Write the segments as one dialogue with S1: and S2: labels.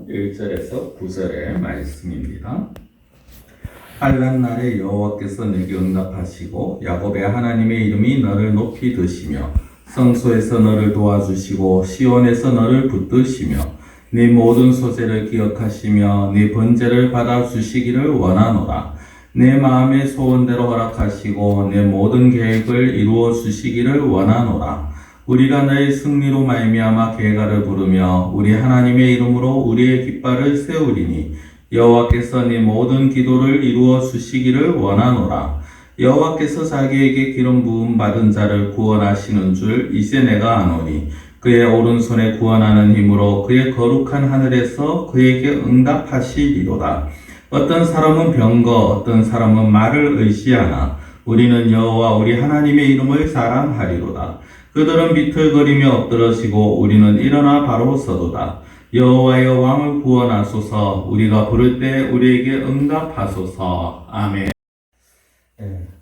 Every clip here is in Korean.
S1: 시편 1절에서 9절의 말씀입니다. 환난 날에 여호와께서 내게 응답하시고 야곱의 하나님의 이름이 너를 높이 드시며 성소에서 너를 도와주시고 시온에서 너를 붙드시며 네 모든 소재를 기억하시며 네 번제를 받아주시기를 원하노라. 내 마음의 소원대로 허락하시고 내 모든 계획을 이루어 주시기를 원하노라. 우리가 너의 승리로 말미암아 계가를 부르며 우리 하나님의 이름으로 우리의 깃발을 세우리니 여호와께서 네 모든 기도를 이루어 주시기를 원하노라. 여호와께서 자기에게 기름 부음 받은 자를 구원하시는 줄 이제 내가 아노니 그의 오른손에 구원하는 힘으로 그의 거룩한 하늘에서 그에게 응답하시리로다. 어떤 사람은 병거 어떤 사람은 말을 의지하나 우리는 여호와 우리 하나님의 이름을 자랑하리로다. 그들은 비틀거리며 엎드러지고 우리는 일어나 바로 서도다. 여호와여 왕을 구원하소서. 우리가 부를 때 우리에게 응답하소서. 아멘.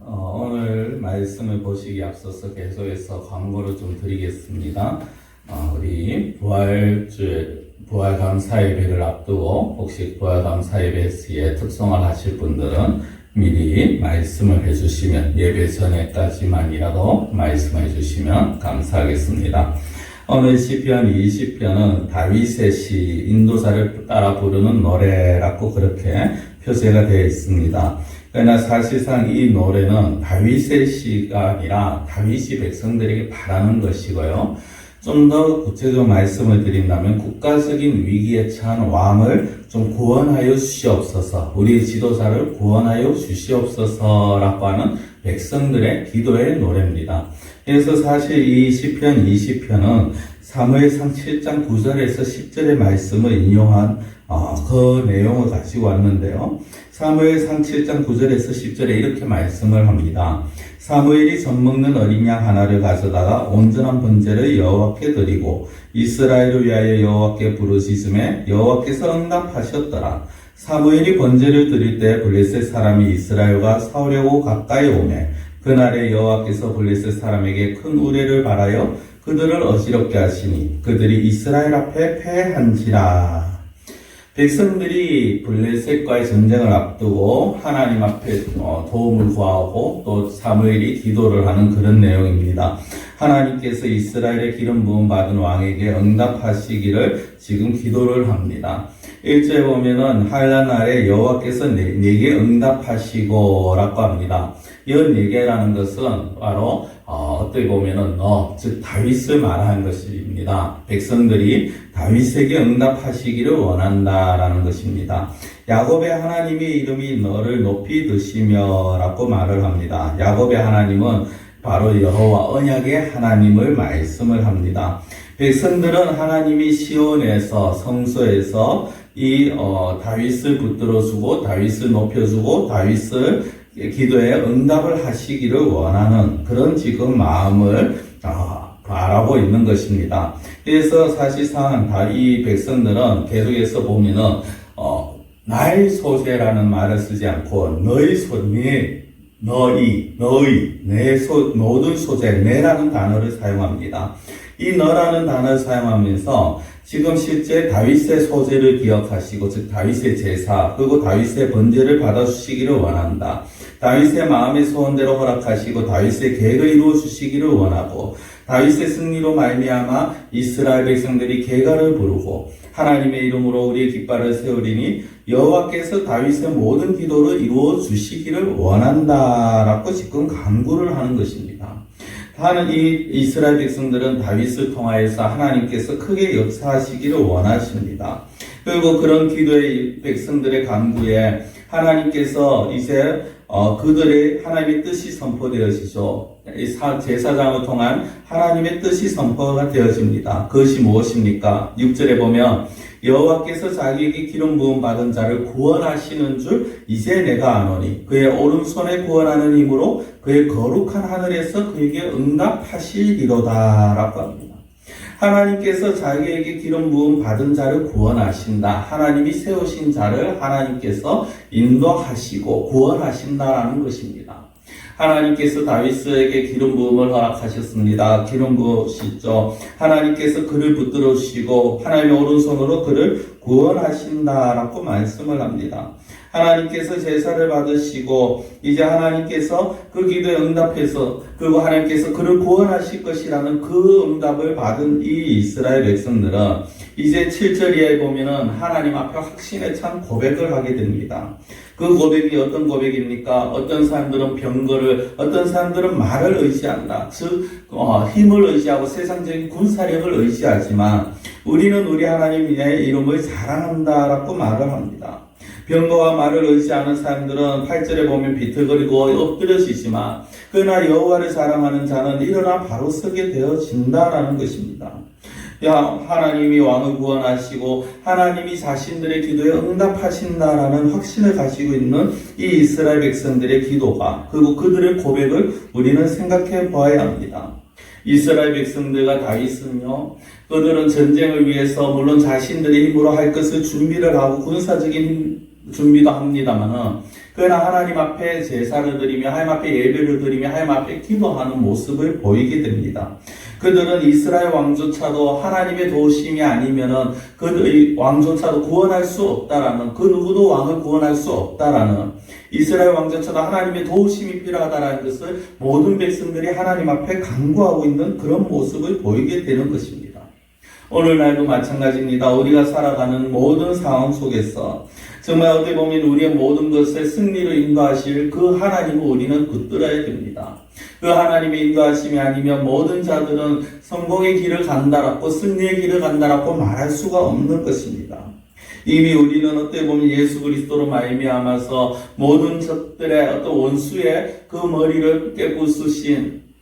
S1: 오늘 말씀을 보시기 앞서서 계속해서 광고를 좀 드리겠습니다. 우리 부활 감사 예배를 앞두고 혹시 부활 감사 예배에 특송을 하실 분들은 미리 말씀을 해주시면 예배 전에까지만이라도 말씀해 주시면 감사하겠습니다. 오늘 시편 20편은 다윗의 시, 인도자를 따라 부르는 노래라고 그렇게 표제가 되어 있습니다. 그러나 사실상 이 노래는 다윗의 시가 아니라 다윗이 백성들에게 바라는 것이고요. 좀 더 구체적으로 말씀을 드린다면 국가적인 위기에 처한 왕을 좀 구원하여 주시옵소서, 우리 지도자를 구원하여 주시옵소서라고 하는 백성들의 기도의 노래입니다. 그래서 사실 이 시편 20편은 사무엘상 7장 9절에서 10절의 말씀을 인용한 그 내용을 가지고 왔는데요. 사무엘상 7장 9절에서 10절에 이렇게 말씀을 합니다. 사무엘이 젖먹는 어린 양 하나를 가져다가 온전한 번제를 여호와께 드리고 이스라엘을 위하여 여호와께 부르짖음에 여호와께서 응답하셨더라. 사무엘이 번제를 드릴 때 블레셋 사람이 이스라엘과 싸우려고 가까이 오매 그날에 여호와께서 블레셋 사람에게 큰 우레를 발하여 그들을 어지럽게 하시니 그들이 이스라엘 앞에 패한지라. 백성들이 블레셋과의 전쟁을 앞두고 하나님 앞에 도움을 구하고 또 사무엘이 기도를 하는 그런 내용입니다. 하나님께서 이스라엘의 기름 부음 받은 왕에게 응답하시기를 지금 기도를 합니다. 1절에 보면은 환난 날에 여호와께서 내게 응답하시고 라고 합니다. 이 내게라는 것은 바로 어떻게 보면은 즉 다윗을 말하는 것입니다. 백성들이 다윗에게 응답하시기를 원한다라는 것입니다. 야곱의 하나님의 이름이 너를 높이 드시며 라고 말을 합니다. 야곱의 하나님은 바로 여호와 언약의 하나님을 말씀을 합니다. 백성들은 하나님이 시온에서 성소에서 이 다윗을 붙들어주고 다윗을 높여주고 다윗을 기도에 응답을 하시기를 원하는 그런 지금 마음을 바라고 있는 것입니다. 그래서 사실상 이 백성들은 계속해서 보면은 나의 소재라는 말을 쓰지 않고 너의 소재, 너의, 내 모든 소재, 내라는 단어를 사용합니다. 이 너라는 단어를 사용하면서 지금 실제 다윗의 소재를 기억하시고 즉 다윗의 제사 그리고 다윗의 번제를 받아주시기를 원한다. 다윗의 마음의 소원대로 허락하시고 다윗의 계획을 이루어 주시기를 원하고 다윗의 승리로 말미암아 이스라엘 백성들이 계가를 부르고 하나님의 이름으로 우리의 깃발을 세우리니 여호와께서 다윗의 모든 기도를 이루어 주시기를 원한다라고 지금 간구를 하는 것입니다. 이 이스라엘 백성들은 다윗을 통하여서 하나님께서 크게 역사하시기를 원하십니다. 그리고 그런 기도의 백성들의 간구에 하나님께서 이제 그들의 하나님의 뜻이 선포되어지죠. 제사장을 통한 하나님의 뜻이 선포가 되어집니다. 그것이 무엇입니까? 6절에 보면 여호와께서 자기에게 기름 부음 받은 자를 구원하시는 줄 이제 내가 아노니 그의 오른손에 구원하는 힘으로 그의 거룩한 하늘에서 그에게 응답하시리로다 라고 합니다. 하나님께서 자기에게 기름 부음 받은 자를 구원하신다. 하나님이 세우신 자를 하나님께서 인도하시고 구원하신다라는 것입니다. 하나님께서 다윗에게 기름 부음을 허락하셨습니다. 기름 부으시죠. 하나님께서 그를 붙들어 주시고 하나님의 오른손으로 그를 구원하신다라고 말씀을 합니다. 하나님께서 제사를 받으시고 이제 하나님께서 그 기도에 응답해서 그리고 하나님께서 그를 구원하실 것이라는 그 응답을 받은 이 이스라엘 백성들은 이제 7절 이하에 보면은 하나님 앞에 확신에 찬 고백을 하게 됩니다. 그 고백이 어떤 고백입니까? 어떤 사람들은 병거를, 어떤 사람들은 말을 의지한다. 즉 힘을 의지하고 세상적인 군사력을 의지하지만 우리는 우리 하나님의 이름을 자랑한다라고 말을 합니다. 병거와 말을 의지하는 사람들은 8절에 보면 비틀거리고 엎드려지지만 그러나 여호와를 자랑하는 자는 일어나 바로 서게 되어진다라는 것입니다. 하나님이 왕을 구원하시고 하나님이 자신들의 기도에 응답하신다라는 확신을 가지고 있는 이 이스라엘 백성들의 기도가 그리고 그들의 고백을 우리는 생각해 보아야 합니다. 이스라엘 백성들과 다윗은요, 그들은 전쟁을 위해서 물론 자신들의 힘으로 할 것을 준비를 하고 군사적인 준비도 합니다만은 그러나 하나님 앞에 제사를 드리며 하나님 앞에 예배를 드리며 하나님 앞에 기도하는 모습을 보이게 됩니다. 그들은 이스라엘 왕조차도 하나님의 도우심이 아니면은 그들의 왕조차도 구원할 수 없다라는, 그 누구도 왕을 구원할 수 없다라는, 이스라엘 왕조차도 하나님의 도우심이 필요하다라는 것을 모든 백성들이 하나님 앞에 간구하고 있는 그런 모습을 보이게 되는 것입니다. 오늘날도 마찬가지입니다. 우리가 살아가는 모든 상황 속에서 정말 어떻게 보면 우리의 모든 것에 승리로 인도하실 그 하나님을 우리는 붙들어야 됩니다. 그 하나님의 인도하심이 아니면 모든 자들은 성공의 길을 간다라고 승리의 길을 간다라고 말할 수가 없는 것입니다. 이미 우리는 어떻게 보면 예수 그리스도로 말미암아서 모든 적들의 어떤 원수의 그 머리를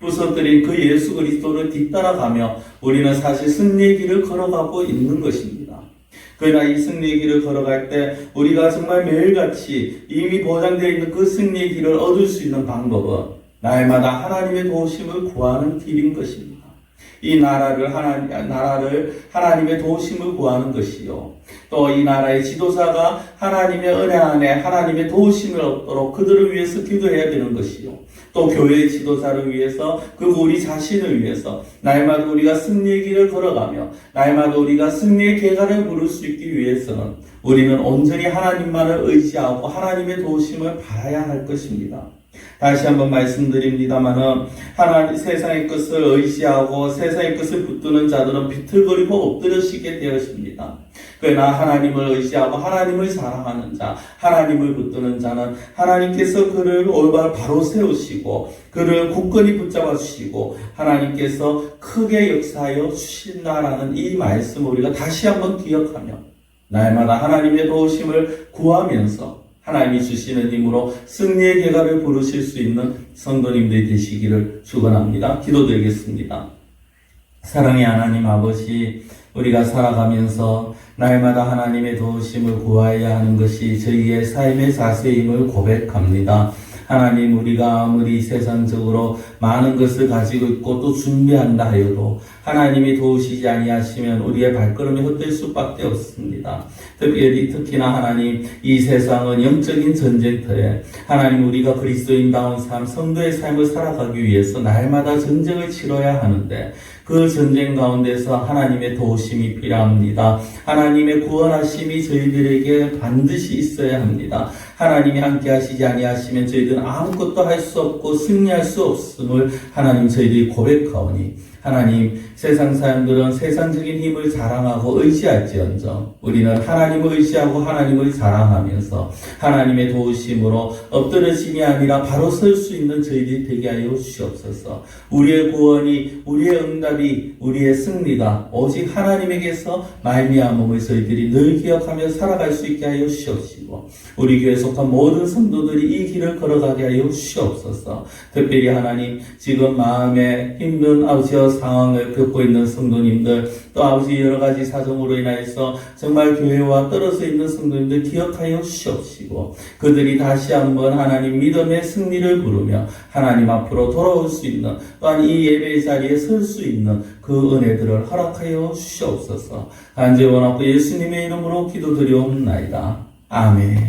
S1: 부서뜨린 그 예수 그리스도를 뒤따라가며 우리는 사실 승리의 길을 걸어가고 있는 것입니다. 그러나 이 승리의 길을 걸어갈 때 우리가 정말 매일같이 이미 보장되어 있는 그 승리의 길을 얻을 수 있는 방법은 날마다 하나님의 도우심을 구하는 길인 것입니다. 이 나라를 하나님의 도우심을 구하는 것이요. 또 이 나라의 지도자가 하나님의 은혜 안에 하나님의 도우심을 얻도록 그들을 위해서 기도해야 되는 것이요. 또 교회의 지도자를 위해서 그리고 우리 자신을 위해서 날마다 우리가 승리의 길을 걸어가며 날마다 우리가 승리의 계가를 부를 수 있기 위해서는 우리는 온전히 하나님만을 의지하고 하나님의 도우심을 바라야 할 것입니다. 다시 한번 말씀드립니다마는 세상의 것을 의지하고 세상의 것을 붙드는 자들은 비틀거리고 엎드려지게 되었습니다. 그러나 하나님을 의지하고 하나님을 사랑하는 자, 하나님을 붙드는 자는 하나님께서 그를 올바로 바로 세우시고 그를 굳건히 붙잡아 주시고 하나님께서 크게 역사하여 주신다라는 이 말씀을 우리가 다시 한번 기억하며 날마다 하나님의 도우심을 구하면서 하나님이 주시는 힘으로 승리의 계가를 부르실 수 있는 성도님들이 되시기를 축원합니다. 기도드리겠습니다. 사랑의 하나님 아버지, 우리가 살아가면서 날마다 하나님의 도우심을 구하여야 하는 것이 저희의 삶의 자세임을 고백합니다. 하나님, 우리가 아무리 세상적으로 많은 것을 가지고 있고 또 준비한다 하여도 하나님이 도우시지 아니하시면 우리의 발걸음이 헛될 수밖에 없습니다. 특히나 하나님, 이 세상은 영적인 전쟁터에 하나님, 우리가 그리스도인다운 삶, 성도의 삶을 살아가기 위해서 날마다 전쟁을 치러야 하는데 그 전쟁 가운데서 하나님의 도우심이 필요합니다. 하나님의 구원하심이 저희들에게 반드시 있어야 합니다. 하나님이 함께 하시지 아니하시면 저희들은 아무것도 할 수 없고 승리할 수 없음을 하나님 저희들이 고백하오니 하나님, 세상 사람들은 세상적인 힘을 자랑하고 의지할지언정 우리는 하나님을 의지하고 하나님을 자랑하면서 하나님의 도우심으로 엎드러짐이 아니라 바로 설 수 있는 저희들이 되게 하여 주시옵소서. 우리의 구원이, 우리의 응답이, 우리의 승리가 오직 하나님에게서 말미암음을 저희들이 늘 기억하며 살아갈 수 있게 하여 주시옵시고 우리 교회에 속한 모든 성도들이 이 길을 걸어가게 하여 주시옵소서. 특별히 하나님, 지금 마음에 힘든 아버지와 상황을 겪고 있는 성도님들, 또 아버지 여러 가지 사정으로 인하여서 정말 교회와 떨어져 있는 성도님들 기억하여 주시옵시고 그들이 다시 한번 하나님 믿음의 승리를 부르며 하나님 앞으로 돌아올 수 있는, 또한 이 예배의 자리에 설 수 있는 그 은혜들을 허락하여 주시옵소서. 간절히 원하고 예수님의 이름으로 기도드리옵나이다. 아멘.